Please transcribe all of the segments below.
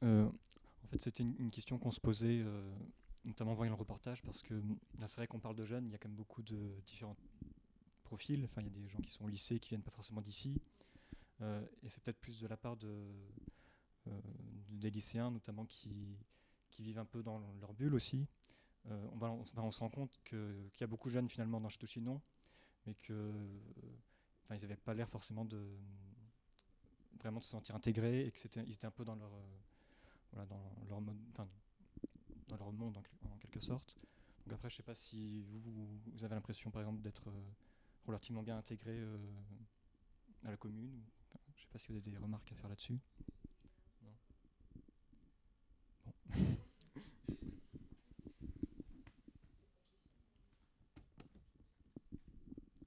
En fait, c'était une question qu'on se posait, notamment en voyant le reportage, parce que là, c'est vrai qu'on parle de jeunes, il y a quand même beaucoup de différents profils. Enfin, il y a des gens qui sont au lycée, qui viennent pas forcément d'ici. Et c'est peut-être plus de la part des lycéens, notamment qui vivent un peu dans leur bulle aussi. On se rend compte qu'il y a beaucoup de jeunes finalement dans Château-Chinon, mais ils n'avaient pas l'air forcément de vraiment de se sentir intégrés et ils étaient un peu dans leur, voilà, dans leur monde en quelque sorte. Donc après, je ne sais pas si vous avez l'impression par exemple d'être relativement bien intégré à la commune. Je ne sais pas si vous avez des remarques à faire là-dessus. Non. Bon.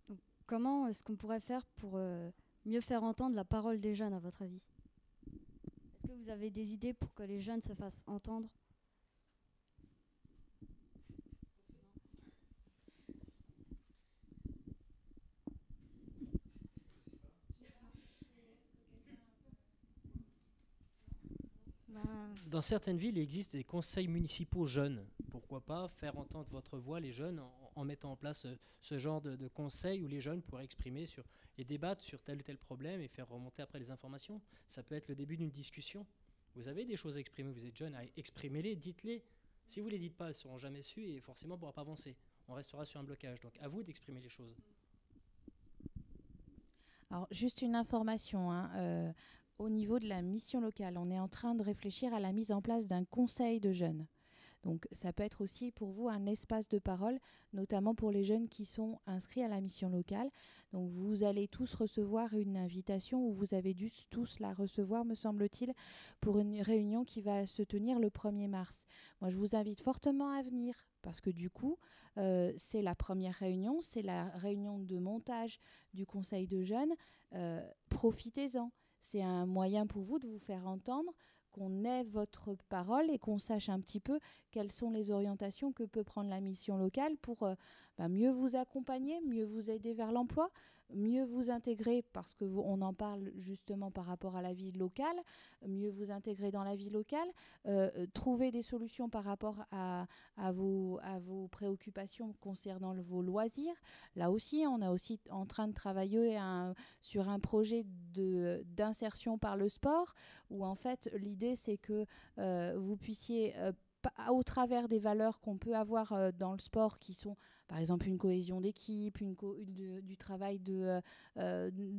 Donc, comment est-ce qu'on pourrait faire pour mieux faire entendre la parole des jeunes, à votre avis? Est-ce que vous avez des idées pour que les jeunes se fassent entendre? Dans certaines villes, il existe des conseils municipaux jeunes. Pourquoi pas faire entendre votre voix, les jeunes, en mettant en place ce genre de conseils où les jeunes pourraient exprimer et débattre sur tel ou tel problème et faire remonter après les informations. Ça peut être le début d'une discussion. Vous avez des choses à exprimer, vous êtes jeune, exprimez-les, dites-les. Si vous ne les dites pas, elles ne seront jamais sues et forcément on ne pourra pas avancer. On restera sur un blocage. Donc à vous d'exprimer les choses. Alors, juste une information, hein, au niveau de la mission locale, on est en train de réfléchir à la mise en place d'un conseil de jeunes. Donc, ça peut être aussi pour vous un espace de parole, notamment pour les jeunes qui sont inscrits à la mission locale. Donc, vous allez tous recevoir une invitation, ou vous avez dû tous la recevoir, me semble-t-il, pour une réunion qui va se tenir le 1er mars. Moi, je vous invite fortement à venir, parce que du coup, c'est la première réunion, c'est la réunion de montage du conseil de jeunes. Profitez-en. C'est un moyen pour vous de vous faire entendre, qu'on ait votre parole et qu'on sache un petit peu quelles sont les orientations que peut prendre la mission locale pour mieux vous accompagner, mieux vous aider vers l'emploi, mieux vous intégrer, parce qu'on en parle justement par rapport à la vie locale, mieux vous intégrer dans la vie locale, trouver des solutions par rapport à vos préoccupations concernant vos loisirs. Là aussi, on est aussi en train de travailler sur un projet d'insertion par le sport, où en fait l'idée c'est que vous puissiez au travers des valeurs qu'on peut avoir dans le sport, qui sont par exemple une cohésion d'équipe, du travail de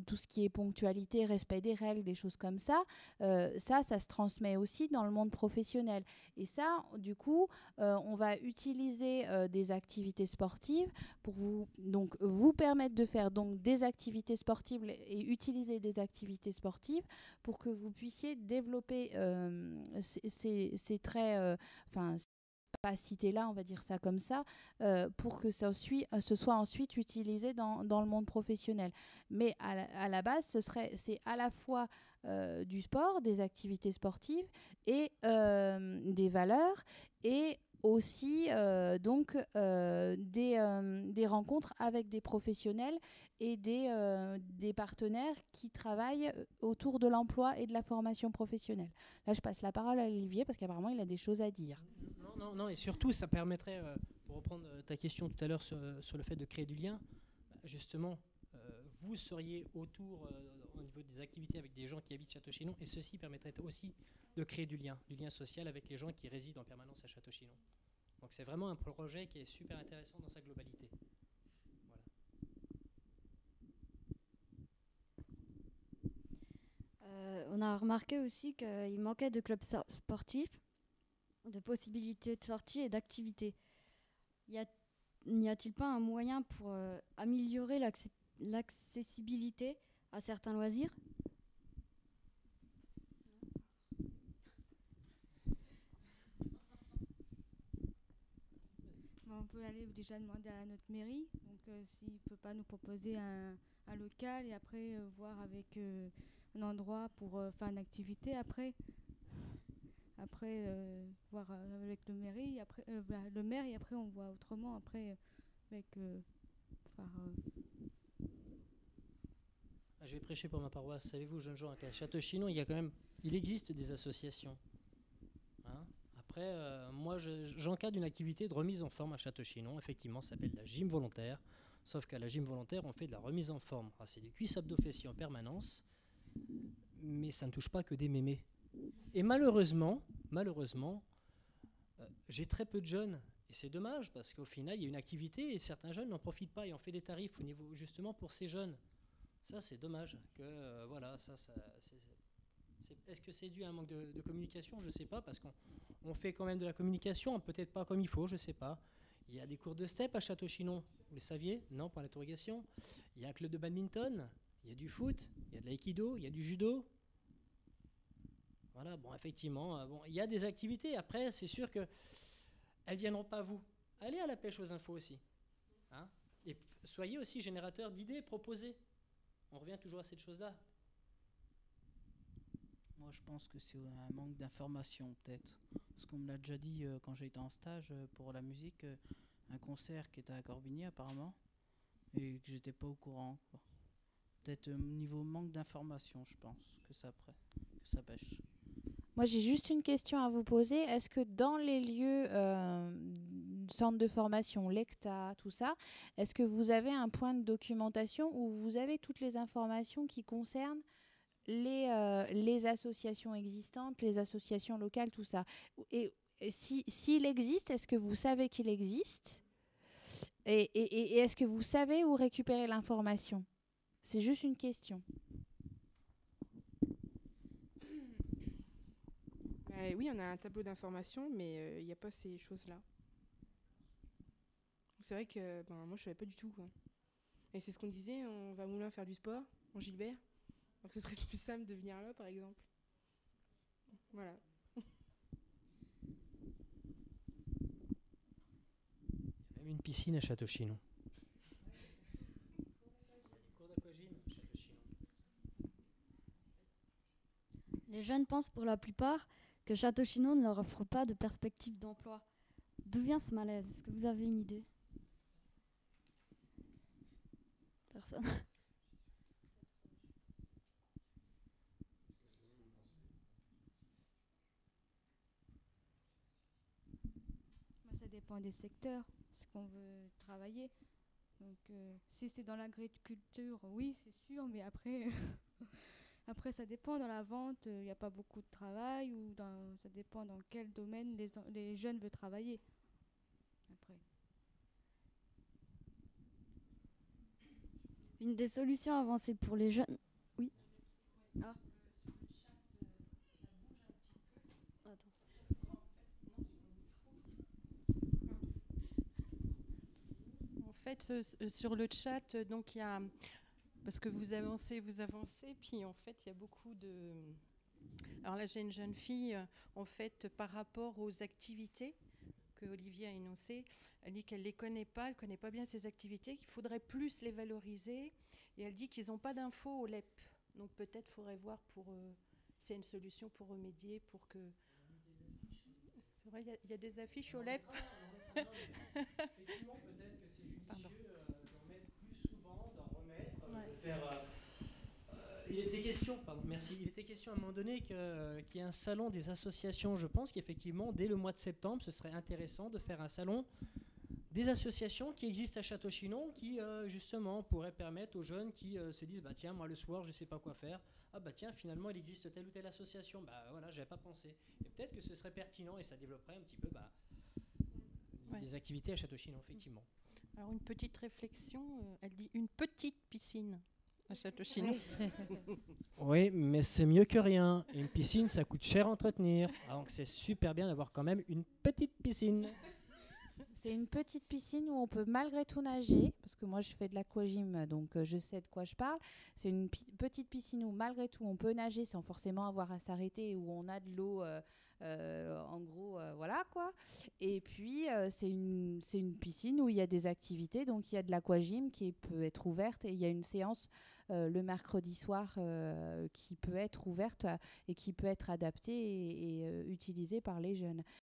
tout ce qui est ponctualité, respect des règles, des choses comme ça, ça se transmet aussi dans le monde professionnel. Et ça, du coup, on va utiliser des activités sportives pour vous permettre de faire donc des activités sportives et utiliser des activités sportives pour que vous puissiez développer ces traits, capacités-là, on va dire ça comme ça, pour que ce soit ensuite utilisé dans le monde professionnel. Mais à la base, c'est à la fois du sport, des activités sportives et des valeurs, et aussi des rencontres avec des professionnels et des partenaires qui travaillent autour de l'emploi et de la formation professionnelle. Là, je passe la parole à Olivier parce qu'apparemment, il a des choses à dire. Non, et surtout, ça permettrait, pour reprendre ta question tout à l'heure sur le fait de créer du lien, justement, vous seriez autour au niveau des activités avec des gens qui habitent Château-Chinon, et ceci permettrait aussi de créer du lien social avec les gens qui résident en permanence à Château-Chinon. Donc c'est vraiment un projet qui est super intéressant dans sa globalité. Voilà. On a remarqué aussi qu'il manquait de clubs sportifs, de possibilités de sortie et d'activités. N'y a-t-il pas un moyen pour améliorer l'accessibilité à certains loisirs? On peut aller déjà demander à notre mairie, donc s'il ne peut pas nous proposer un local, et après voir avec un endroit pour faire une activité, après voir avec le mairie, le maire, et après on voit autrement après avec Je vais prêcher pour ma paroisse. Savez-vous, jeunes gens, qu'à Château-Chinon, il existe des associations Après, moi, j'encadre une activité de remise en forme à Château-Chinon. Effectivement, ça s'appelle la gym volontaire. Sauf qu'à la gym volontaire, on fait de la remise en forme. Ah, c'est du cuisse abdos fessiers en permanence, mais ça ne touche pas que des mémés. Et malheureusement, j'ai très peu de jeunes. Et c'est dommage, parce qu'au final, il y a une activité et certains jeunes n'en profitent pas. Et on fait des tarifs au niveau, justement, pour ces jeunes. Ça, c'est dommage. Est-ce que c'est dû à un manque de communication? Je ne sais pas, parce qu'on fait quand même de la communication, peut-être pas comme il faut, je ne sais pas. Il y a des cours de step à Château-Chinon, vous le saviez? Non, point d'interrogation. Il y a un club de badminton, il y a du foot, il y a de l'aïkido, il y a du judo. Voilà, bon, effectivement, il y a des activités. Après, c'est sûr qu'elles ne viendront pas à vous. Allez à la pêche aux infos aussi. Hein, et soyez aussi générateur d'idées, proposées. On revient toujours à cette chose-là. Moi, je pense que c'est un manque d'information, peut-être. Parce qu'on me l'a déjà dit quand j'ai été en stage pour la musique, un concert qui était à Corbigny, apparemment, et que j'étais pas au courant, quoi. Peut-être niveau manque d'information, je pense, que ça pêche. Moi, j'ai juste une question à vous poser. Est-ce que dans les lieux, centres de formation, LECTA, tout ça, est-ce que vous avez un point de documentation où vous avez toutes les informations qui concernent les associations existantes, les associations locales, tout ça? Et s'il existe, est-ce que vous savez qu'il existe? Et est-ce que vous savez où récupérer l'information? C'est juste une question. Oui, on a un tableau d'information, mais il n'y a pas ces choses-là. C'est vrai que moi, je ne savais pas du tout, quoi. Et c'est ce qu'on disait, on va à Moulins faire du sport, en Gilbert. Donc ce serait plus simple de venir là, par exemple. Voilà. Il y a même une piscine à Château-Chinon. Les jeunes pensent pour la plupart que Château-Chinon ne leur offre pas de perspective d'emploi. D'où vient ce malaise? Est-ce que vous avez une idée? Personne. Ça dépend des secteurs, ce qu'on veut travailler. Donc, si c'est dans l'agriculture, oui, c'est sûr, mais après, après, ça dépend. Dans la vente, il n'y a pas beaucoup de travail, ou ça dépend dans quel domaine les jeunes veulent travailler. Après. Une des solutions avancées pour les jeunes... Oui. Ah. Attends. En fait, sur le chat, donc il y a... Parce que vous avancez, puis en fait, il y a beaucoup de... Alors là, j'ai une jeune fille, en fait, par rapport aux activités que Olivier a énoncées, elle dit qu'elle ne les connaît pas, elle ne connaît pas bien ces activités, qu'il faudrait plus les valoriser, et elle dit qu'ils n'ont pas d'infos au LEP. Donc peut-être faudrait voir pour... s'il y a une solution pour remédier, pour que... C'est vrai, il y a des affiches au LEP. Effectivement, peut-être que c'est judicieux d'en mettre plus souvent, d'en remettre, de faire... il était question à un moment donné qu'il y ait un salon des associations. Je pense qu'effectivement, dès le mois de septembre, ce serait intéressant de faire un salon des associations qui existent à Château-Chinon, qui justement pourraient permettre aux jeunes qui se disent tiens, moi le soir je ne sais pas quoi faire, tiens, finalement il existe telle ou telle association, voilà, j'avais pas pensé. Et peut-être que ce serait pertinent et ça développerait un petit peu des activités à Château-Chinon, effectivement. Alors une petite réflexion, elle dit une petite piscine à Château-Chinon. Oui, mais c'est mieux que rien. Une piscine, ça coûte cher à entretenir. Donc c'est super bien d'avoir quand même une petite piscine. C'est une petite piscine où on peut malgré tout nager, parce que moi je fais de l'aquagym, donc je sais de quoi je parle. C'est une petite piscine où malgré tout on peut nager sans forcément avoir à s'arrêter, où on a de l'eau, en gros, voilà quoi. Et puis c'est une piscine où il y a des activités, donc il y a de l'aquagym qui peut être ouverte, et il y a une séance le mercredi soir qui peut être ouverte et qui peut être adaptée et utilisée par les jeunes.